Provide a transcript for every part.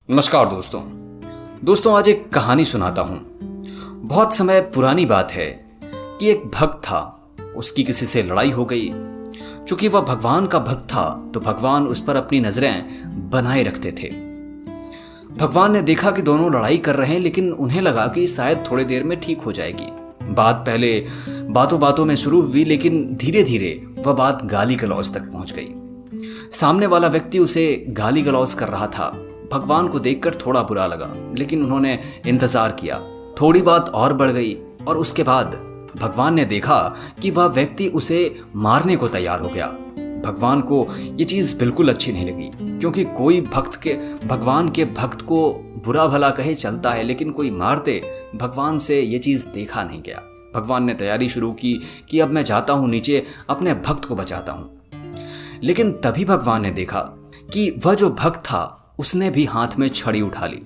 नमस्कार दोस्तों आज एक कहानी सुनाता हूँ। बहुत समय पुरानी बात है कि एक भक्त था, उसकी किसी से लड़ाई हो गई। चूंकि वह भगवान का भक्त था तो भगवान उस पर अपनी नजरें बनाए रखते थे। भगवान ने देखा कि दोनों लड़ाई कर रहे हैं, लेकिन उन्हें लगा कि शायद थोड़ी देर में ठीक हो जाएगी। बात पहले बातों बातों में शुरू हुई, लेकिन धीरे धीरे वह बात गाली गलौज तक पहुंच गई। सामने वाला व्यक्ति उसे गाली गलौज कर रहा था। भगवान को देखकर थोड़ा बुरा लगा, लेकिन उन्होंने इंतजार किया। थोड़ी बात और बढ़ गई और उसके बाद भगवान ने देखा कि वह व्यक्ति उसे मारने को तैयार हो गया। भगवान को ये चीज बिल्कुल अच्छी नहीं लगी, क्योंकि कोई भगवान के भक्त को बुरा भला कहे चलता है, लेकिन कोई मारते भगवान से ये चीज देखा नहीं गया। भगवान ने तैयारी शुरू की कि अब मैं जाता हूं नीचे, अपने भक्त को बचाता हूं। लेकिन तभी भगवान ने देखा कि वह जो भक्त था उसने भी हाथ में छड़ी उठा ली।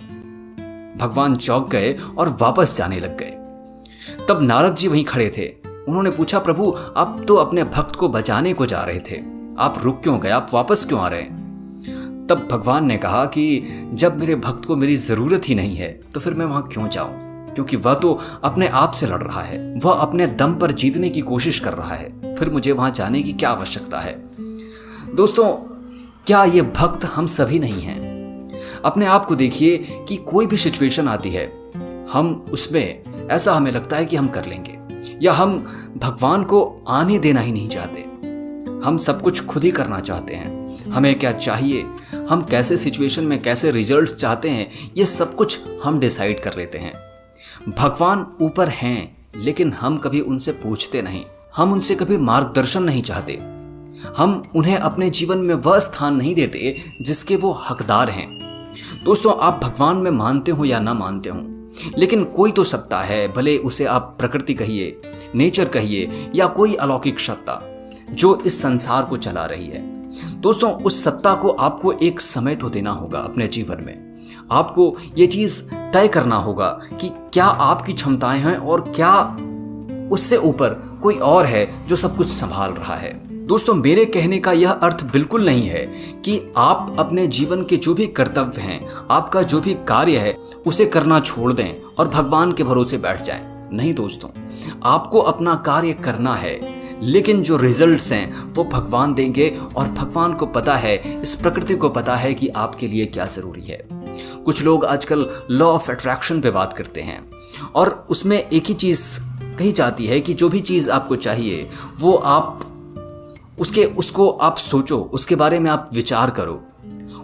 भगवान चौंक गए और वापस जाने लग गए। तब नारद जी वहीं खड़े थे। उन्होंने पूछा, प्रभु आप तो अपने भक्त को बचाने को जा रहे थे, आप रुक क्यों गए, आप वापस क्यों आ रहे हैं? तब भगवान ने कहा कि जब मेरे भक्त को मेरी जरूरत ही नहीं है तो फिर मैं वहां क्यों जाऊं, क्योंकि वह तो अपने आप से लड़ रहा है, वह अपने दम पर जीतने की कोशिश कर रहा है, फिर मुझे वहां जाने की क्या आवश्यकता है। दोस्तों, क्या ये भक्त हम सभी नहीं हैं? अपने आप को देखिए कि कोई भी सिचुएशन आती है, हम उसमें ऐसा हमें लगता है कि हम कर लेंगे, या हम भगवान को आने देना ही नहीं चाहते। हम सब कुछ खुद ही करना चाहते हैं। हमें क्या चाहिए, हम कैसे सिचुएशन में कैसे रिजल्ट्स चाहते हैं, ये सब कुछ हम डिसाइड कर लेते हैं। भगवान ऊपर हैं, लेकिन हम कभी उनसे पूछते नहीं, हम उनसे कभी मार्गदर्शन नहीं चाहते। हम उन्हें अपने जीवन में वह स्थान नहीं देते जिसके वो हकदार हैं। दोस्तों, आप भगवान में मानते हो या ना मानते हो, लेकिन कोई तो सत्ता है, भले उसे आप प्रकृति कहिए, नेचर कहिए, या कोई अलौकिक सत्ता जो इस संसार को चला रही है। दोस्तों, उस सत्ता को आपको एक समय तो देना होगा अपने जीवन में। आपको ये चीज तय करना होगा कि क्या आपकी क्षमताएं हैं और क्या उससे ऊपर कोई और है जो सब कुछ संभाल रहा है। दोस्तों, मेरे कहने का यह अर्थ बिल्कुल नहीं है कि आप अपने जीवन के जो भी कर्तव्य हैं, आपका जो भी कार्य है, उसे करना छोड़ दें और भगवान के भरोसे बैठ जाएं। नहीं दोस्तों, आपको अपना कार्य करना है, लेकिन जो रिजल्ट्स हैं वो भगवान देंगे, और भगवान को पता है, इस प्रकृति को पता है कि आपके लिए क्या जरूरी है। कुछ लोग आजकल लॉ ऑफ अट्रैक्शन पे बात करते हैं, और उसमें एक ही चीज कही जाती है कि जो भी चीज आपको चाहिए वो आप उसको आप सोचो, उसके बारे में आप विचार करो,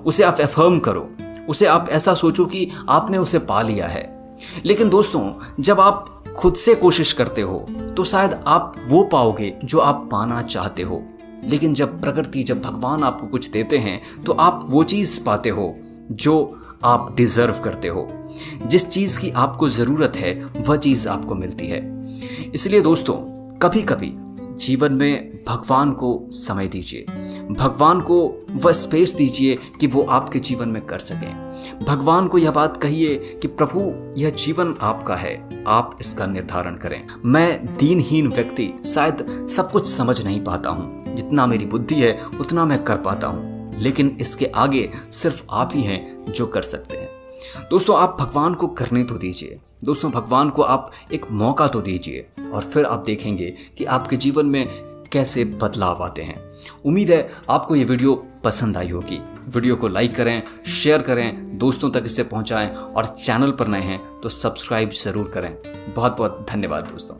उसे आप एफर्म करो, उसे आप ऐसा सोचो कि आपने उसे पा लिया है। लेकिन दोस्तों, जब आप खुद से कोशिश करते हो तो शायद आप वो पाओगे जो आप पाना चाहते हो, लेकिन जब प्रकृति, जब भगवान आपको कुछ देते हैं तो आप वो चीज पाते हो जो आप डिजर्व करते हो। जिस चीज की आपको जरूरत है वह चीज आपको मिलती है। इसलिए दोस्तों, कभी कभी जीवन में भगवान को समय दीजिए, भगवान को वह स्पेस दीजिए कि वो आपके जीवन में कर सकें। भगवान को यह बात कहिए कि प्रभु, यह जीवन आपका है, आप इसका निर्धारण करें। मैं दीनहीन व्यक्ति शायद सब कुछ समझ नहीं पाता हूँ, जितना मेरी बुद्धि है उतना मैं कर पाता हूँ, लेकिन इसके आगे सिर्फ आप ही हैं जो कर सकते हैं। दोस्तों, आप भगवान को करने तो दीजिए। दोस्तों, भगवान को आप एक मौका तो दीजिए, और फिर आप देखेंगे कि आपके जीवन में कैसे बदलाव आते हैं। उम्मीद है आपको ये वीडियो पसंद आई होगी। वीडियो को लाइक करें, शेयर करें, दोस्तों तक इसे पहुंचाएं, और चैनल पर नए हैं तो सब्सक्राइब जरूर करें। बहुत बहुत धन्यवाद दोस्तों।